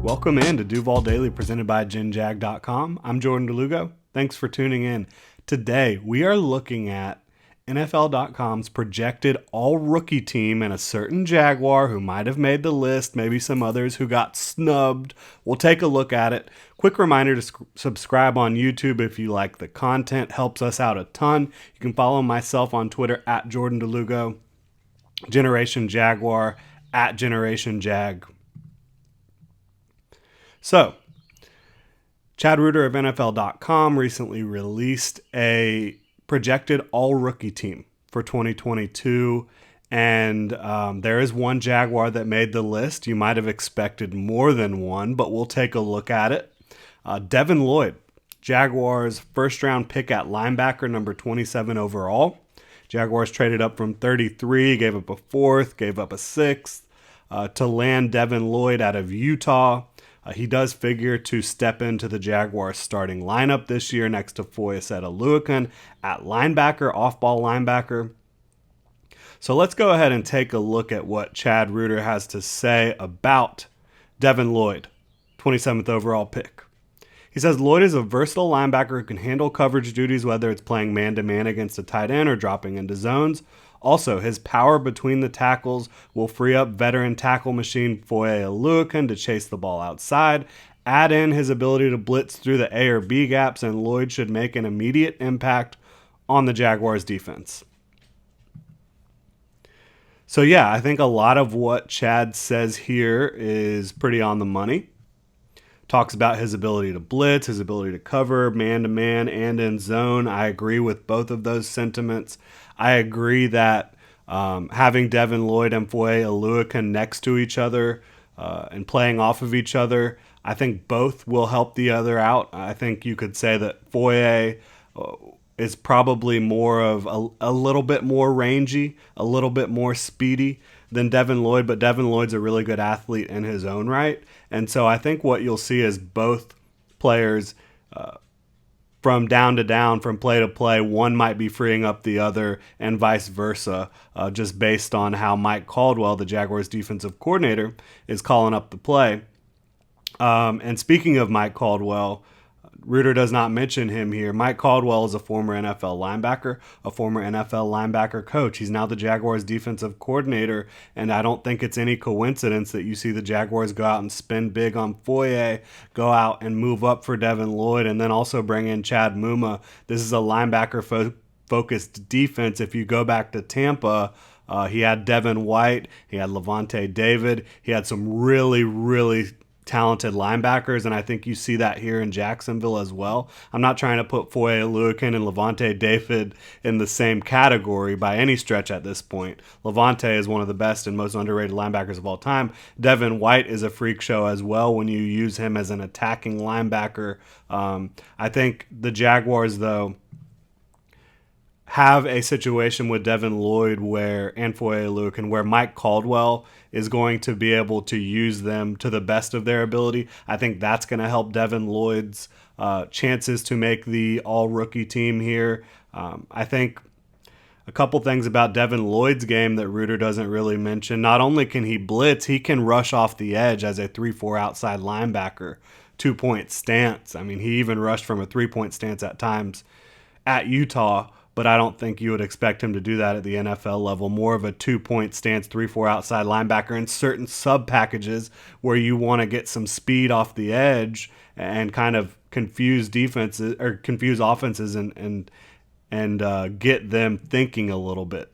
Welcome in to Duval Daily presented by GenJag.com. I'm Jordan DeLugo. Thanks for tuning in. Today, we are looking at NFL.com's projected all-rookie team and a certain Jaguar who might have made the list, maybe some others who got snubbed. We'll take a look at it. Quick reminder to subscribe on YouTube if you like the content. Helps us out a ton. You can follow myself on Twitter at Jordan DeLugo, Generation Jaguar, at Generation Jag. So, Chad Reuter of NFL.com recently released a projected all-rookie team for 2022, and there is one Jaguar that made the list. You might have expected more than one, but we'll take a look at it. Devin Lloyd, Jaguars' first-round pick at linebacker, number 27 overall. Jaguars traded up from 33, gave up a fourth, gave up a sixth to land Devin Lloyd out of Utah. He does figure to step into the Jaguars starting lineup this year next to Foyesetta at linebacker, off-ball linebacker. So let's go ahead and take a look at what Chad Reuter has to say about Devin Lloyd, 27th overall pick. He says Lloyd is a versatile linebacker who can handle coverage duties, whether it's playing man-to-man against a tight end or dropping into zones. Also, his power between the tackles will free up veteran tackle machine Foye Oluokun to chase the ball outside. Add in his ability to blitz through the A or B gaps, and Lloyd should make an immediate impact on the Jaguars' defense. So yeah, I think a lot of what Chad says here is pretty on the money. Talks about his ability to blitz, his ability to cover man-to-man and in zone. I agree with both of those sentiments. I agree that having Devin Lloyd and Foye Oluokun next to each other and playing off of each other, I think both will help the other out. I think you could say that Foye is probably more of a little bit more rangy, a little bit more speedy than Devin Lloyd, but Devin Lloyd's a really good athlete in his own right. And so I think what you'll see is both players from down to down, from play to play, one might be freeing up the other and vice versa, just based on how Mike Caldwell, the Jaguars defensive coordinator, is calling up the play. And speaking of Mike Caldwell, Reuter does not mention him here. Mike Caldwell is a former NFL linebacker, a former NFL linebacker coach. He's now the Jaguars defensive coordinator, and I don't think it's any coincidence that you see the Jaguars go out and spend big on Foye, go out and move up for Devin Lloyd, and then also bring in Chad Muma. This is a linebacker-focused defense. If you go back to Tampa, he had Devin White, he had Levante David, he had some really, really talented linebackers, and I think you see that here in Jacksonville as well. I'm not trying to put Foye Oluokun and Levante David in the same category by any stretch at this point. Levante is one of the best and most underrated linebackers of all time. Devin White is a freak show as well when you use him as an attacking linebacker. I think the Jaguars, though, have a situation with Devin Lloyd and Foye Oluokun where Mike Caldwell is going to be able to use them to the best of their ability. I think that's going to help Devin Lloyd's chances to make the all-rookie team here. I think a couple things about Devin Lloyd's game that Reuter doesn't really mention. Not only can he blitz, he can rush off the edge as a 3-4 outside linebacker, 2-point stance. I mean, he even rushed from a 3-point stance at times at Utah, but I don't think you would expect him to do that at the NFL level. More of a 2-point stance, 3-4 outside linebacker in certain sub-packages where you want to get some speed off the edge and kind of confuse defenses or confuse offenses and get them thinking a little bit.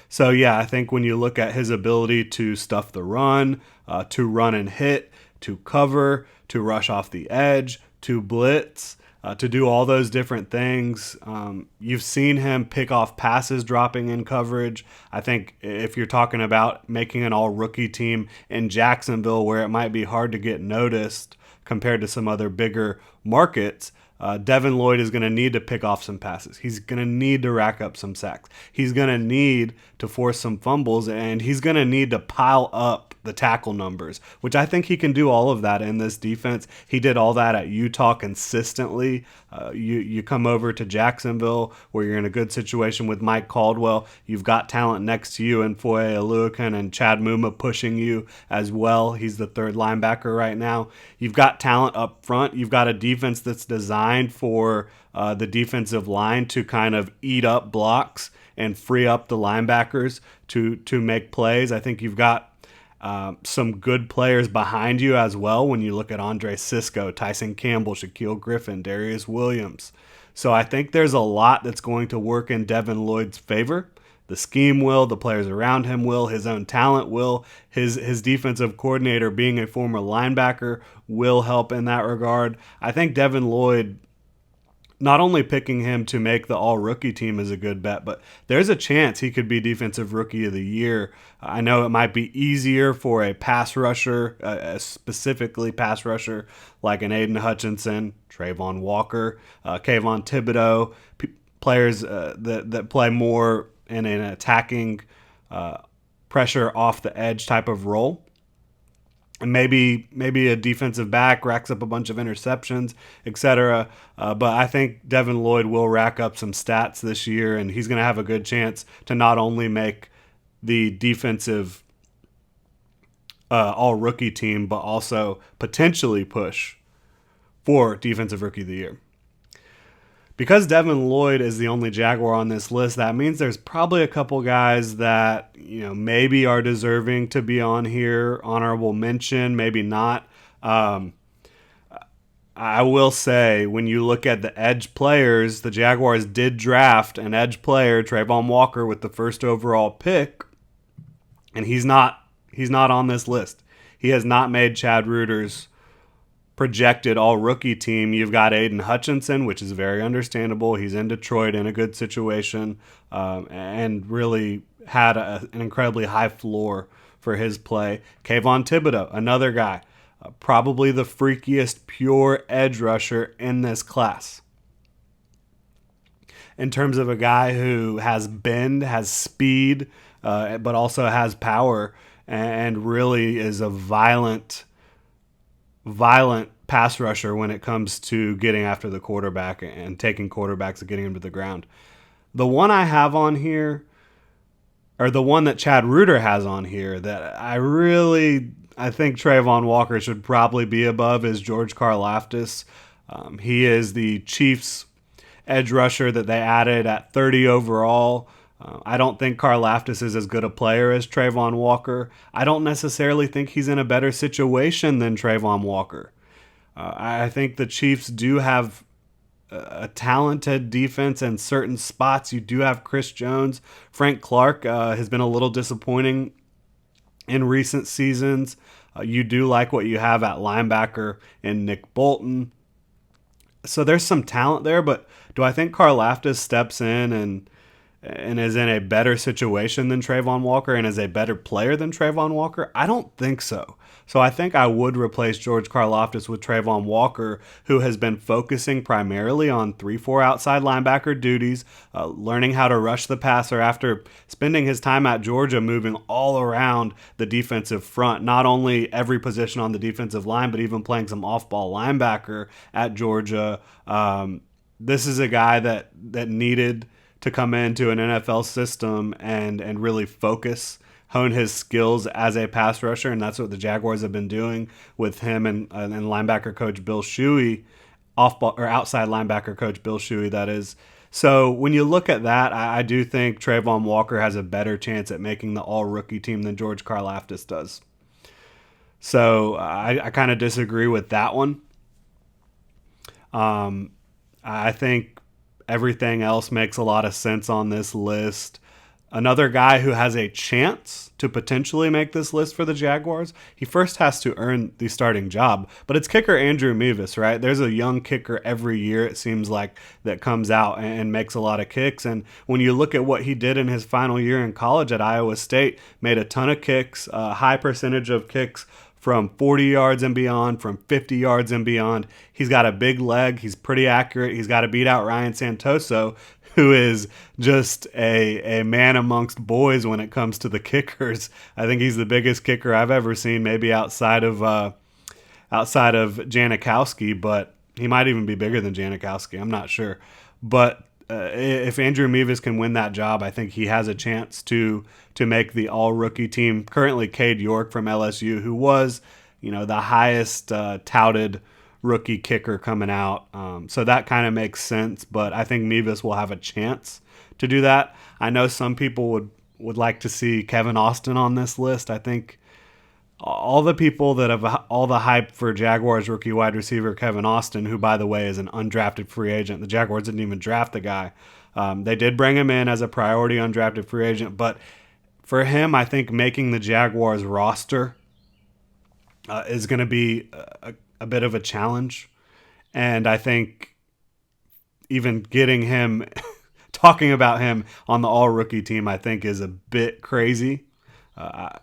So yeah, I think when you look at his ability to stuff the run, to run and hit, to cover, to rush off the edge, to blitz, to do all those different things. You've seen him pick off passes dropping in coverage. I think if you're talking about making an all-rookie team in Jacksonville where it might be hard to get noticed compared to some other bigger markets, Devin Lloyd is going to need to pick off some passes. He's going to need to rack up some sacks. He's going to need to force some fumbles, and he's going to need to pile up the tackle numbers, which I think he can do all of that in this defense. He did all that at Utah consistently. You come over to Jacksonville where you're in a good situation with Mike Caldwell. You've got talent next to you in Foye Oluokun and Chad Muma pushing you as well. He's the third linebacker right now. You've got talent up front. You've got a defense that's designed for the defensive line to kind of eat up blocks and free up the linebackers to make plays. I think you've got some good players behind you as well when you look at Andre Sisco, Tyson Campbell, Shaquille Griffin, Darius Williams. So I think there's a lot that's going to work in Devin Lloyd's favor. The scheme will, the players around him will, his own talent will, his defensive coordinator being a former linebacker will help in that regard. I think Devin Lloyd, not only picking him to make the all-rookie team is a good bet, but there's a chance he could be Defensive Rookie of the Year. I know it might be easier for a pass rusher, specifically pass rusher, like an Aidan Hutchinson, Trayvon Walker, Kevon Thibodeau, players that play more in an attacking pressure off the edge type of role. And maybe a defensive back racks up a bunch of interceptions, etc. But I think Devin Lloyd will rack up some stats this year, and he's going to have a good chance to not only make the defensive all-rookie team, but also potentially push for Defensive Rookie of the Year. Because Devin Lloyd is the only Jaguar on this list, that means there's probably a couple guys that, maybe are deserving to be on here, honorable mention, maybe not. I will say, when you look at the edge players, the Jaguars did draft an edge player, Trayvon Walker, with the first overall pick, and he's not on this list. He has not made Chad Reuter's projected all-rookie team. You've got Aidan Hutchinson, which is very understandable. He's in Detroit in a good situation and really had an incredibly high floor for his play. Kevon Thibodeau, another guy, probably the freakiest pure edge rusher in this class. In terms of a guy who has bend, has speed, but also has power and really is a violent pass rusher when it comes to getting after the quarterback and taking quarterbacks and getting him to the ground. The one I have on here, or the one that Chad Reuter has on here that I think Trayvon Walker should probably be above, is George Karlaftis. He is the Chiefs edge rusher that they added at 30 overall. I don't think Karlaftis is as good a player as Trayvon Walker. I don't necessarily think he's in a better situation than Trayvon Walker. I think the Chiefs do have a talented defense in certain spots. You do have Chris Jones. Frank Clark has been a little disappointing in recent seasons. You do like what you have at linebacker in Nick Bolton. So there's some talent there, but do I think Karlaftis steps in and is in a better situation than Trayvon Walker and is a better player than Trayvon Walker? I don't think so. So I think I would replace George Karlaftis with Trayvon Walker, who has been focusing primarily on 3-4 outside linebacker duties, learning how to rush the passer after spending his time at Georgia moving all around the defensive front, not only every position on the defensive line, but even playing some off-ball linebacker at Georgia. This is a guy that needed to come into an NFL system and really hone his skills as a pass rusher, and that's what the Jaguars have been doing with him and linebacker coach Bill Shuey, outside linebacker coach Bill Shuey, that is. So when you look at that, I do think Trayvon Walker has a better chance at making the all-rookie team than George Karlaftis does. So I kind of disagree with that one. I think everything else makes a lot of sense on this list. Another guy who has a chance to potentially make this list for the Jaguars, he first has to earn the starting job, but it's kicker Andrew Mevis, right? There's a young kicker every year, it seems like, that comes out and makes a lot of kicks. And when you look at what he did in his final year in college at Iowa State, made a ton of kicks, a high percentage of kicks from 40 yards and beyond, from 50 yards and beyond. He's got a big leg. He's pretty accurate. He's got to beat out Ryan Santoso, who is just a man amongst boys when it comes to the kickers. I think he's the biggest kicker I've ever seen, maybe outside of Janikowski, but he might even be bigger than Janikowski. I'm not sure. But if Andrew Mevis can win that job, I think he has a chance to make the all-rookie team. Currently, Cade York from LSU, who was, the highest touted rookie kicker coming out. So that kind of makes sense, but I think Mevis will have a chance to do that. I know some people would like to see Kevin Austin on this list. I think all the people that have all the hype for Jaguars rookie wide receiver Kevin Austin, who, by the way, is an undrafted free agent. The Jaguars didn't even draft the guy. They did bring him in as a priority undrafted free agent, but for him, I think making the Jaguars roster is going to be a bit of a challenge. And I think even getting him, talking about him on the all-rookie team, I think is a bit crazy.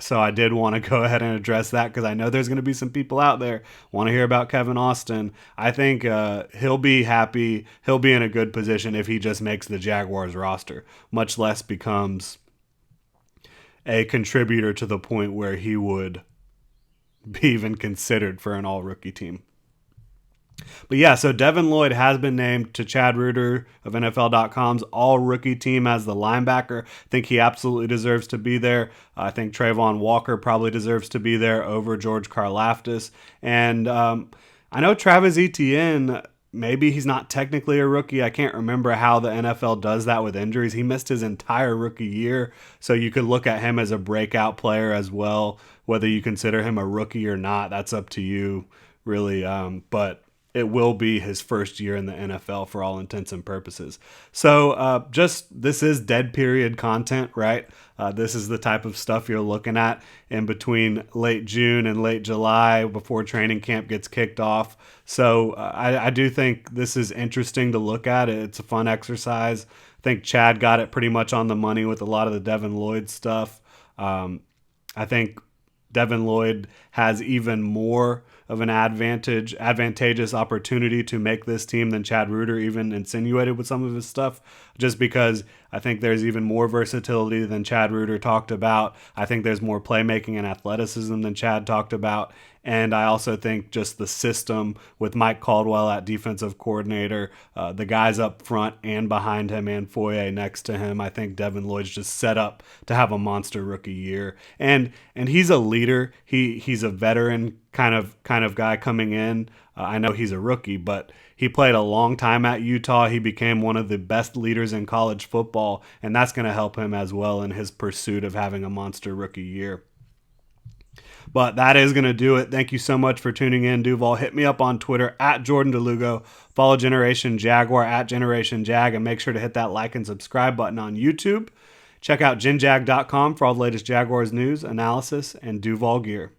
So I did want to go ahead and address that because I know there's going to be some people out there want to hear about Kevin Austin. I think he'll be happy. He'll be in a good position if he just makes the Jaguars roster, much less becomes a contributor to the point where he would be even considered for an all-rookie team. But yeah, so Devin Lloyd has been named to Chad Reuter of NFL.com's all-rookie team as the linebacker. I think he absolutely deserves to be there. I think Trayvon Walker probably deserves to be there over George Karlaftis. And I know Travis Etienne, maybe he's not technically a rookie. I can't remember how the NFL does that with injuries. He missed his entire rookie year, so you could look at him as a breakout player as well. Whether you consider him a rookie or not, that's up to you, really. But it will be his first year in the NFL for all intents and purposes. So this is dead period content, right? This is the type of stuff you're looking at in between late June and late July before training camp gets kicked off. So I do think this is interesting to look at. It's a fun exercise. I think Chad got it pretty much on the money with a lot of the Devin Lloyd stuff. I think Devin Lloyd has even more of an advantageous opportunity to make this team than Chad Reuter even insinuated with some of his stuff, just because I think there's even more versatility than Chad Reuter talked about. I think there's more playmaking and athleticism than Chad talked about. And I also think just the system with Mike Caldwell at defensive coordinator, the guys up front and behind him and Foye next to him, I think Devin Lloyd's just set up to have a monster rookie year. And he's a leader. He's a veteran kind of guy coming in. I know he's a rookie, but he played a long time at Utah. He became one of the best leaders in college football, and that's going to help him as well in his pursuit of having a monster rookie year. But that is going to do it. Thank you so much for tuning in, Duval. Hit me up on Twitter at Jordan DeLugo. Follow Generation Jaguar at Generation Jag, and make sure to hit that like and subscribe button on YouTube. Check out genjag.com for all the latest Jaguars news, analysis, and Duval gear.